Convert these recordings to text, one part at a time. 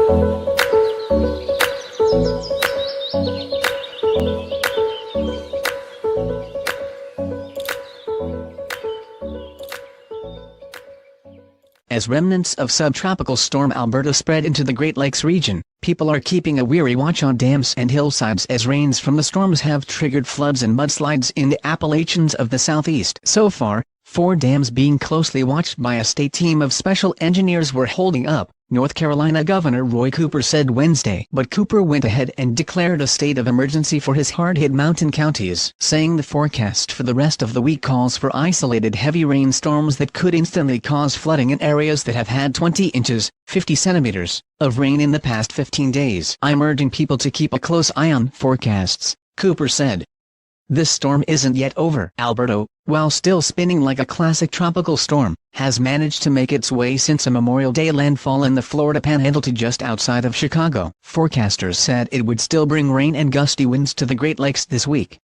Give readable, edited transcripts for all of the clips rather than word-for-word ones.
As remnants of Subtropical Storm Alberto spread into the Great Lakes region, people are keeping a weary watch on dams and hillsides as rains from the storms have triggered floods and mudslides in the Appalachians of the southeast. So far, 4 dams being closely watched by a state team of special engineers were holding up, North Carolina Governor Roy Cooper said Wednesday. But Cooper went ahead and declared a state of emergency for his hard-hit mountain counties, saying the forecast for the rest of the week calls for isolated heavy rainstorms that could instantly cause flooding in areas that have had 20 inches, 50 centimeters, of rain in the past 15 days. "I'm urging people to keep a close eye on forecasts," Cooper said. This storm isn't yet over. Alberto, while still spinning like a classic tropical storm, has managed to make its way since a Memorial Day landfall in the Florida Panhandle to just outside of Chicago. Forecasters said it would still bring rain and gusty winds to the Great Lakes this week.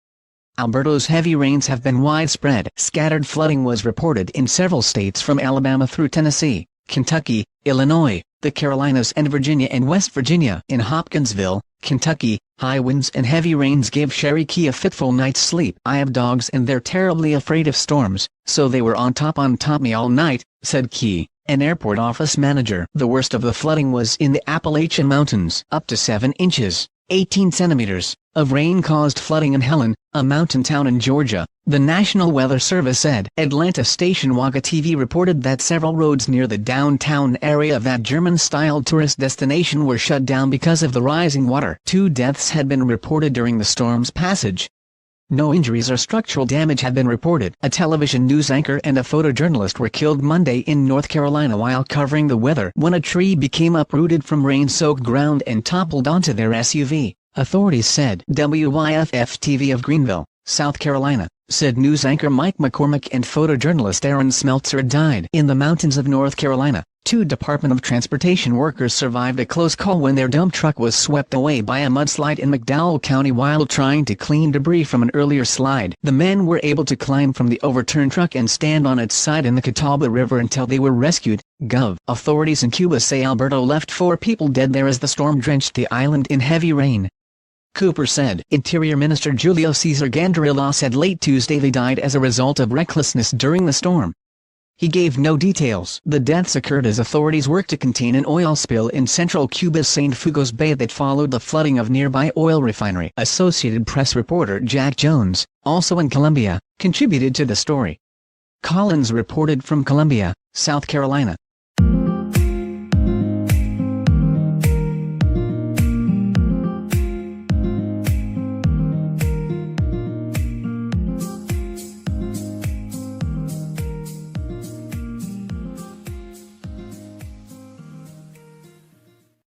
Alberto's heavy rains have been widespread. Scattered flooding was reported in several states from Alabama through Tennessee, Kentucky, Illinois, the Carolinas and Virginia and West Virginia. In Hopkinsville, Kentucky, high winds and heavy rains gave Sherry Key a fitful night's sleep. "I have dogs and they're terribly afraid of storms, so they were on top me all night," said Key, an airport office manager. The worst of the flooding was in the Appalachian Mountains. Up to 7 inches, 18 centimeters, of rain caused flooding in Helen, a mountain town in Georgia, the National Weather Service said. Atlanta station Waka TV reported that several roads near the downtown area of that German-styled tourist destination were shut down because of the rising water. 2 deaths had been reported during the storm's passage. No injuries or structural damage had been reported. A television news anchor and a photojournalist were killed Monday in North Carolina while covering the weather when a tree became uprooted from rain-soaked ground and toppled onto their SUV, authorities said. WYFF-TV of Greenville, South Carolina, said news anchor Mike McCormick and photojournalist Aaron Smeltzer died. In the mountains of North Carolina, 2 Department of Transportation workers survived a close call when their dump truck was swept away by a mudslide in McDowell County while trying to clean debris from an earlier slide. The men were able to climb from the overturned truck and stand on its side in the Catawba River until they were rescued, Gov. Authorities in Cuba say Alberto left 4 people dead there as the storm drenched the island in heavy rain. Cooper said. Interior Minister Julio Cesar Gandarilla said late Tuesday they died as a result of recklessness during the storm. He gave no details. The deaths occurred as authorities worked to contain an oil spill in central Cuba's St. Fugos Bay that followed the flooding of nearby oil refinery. Associated Press reporter Jack Jones, also in Columbia, contributed to the story. Collins reported from Columbia, South Carolina.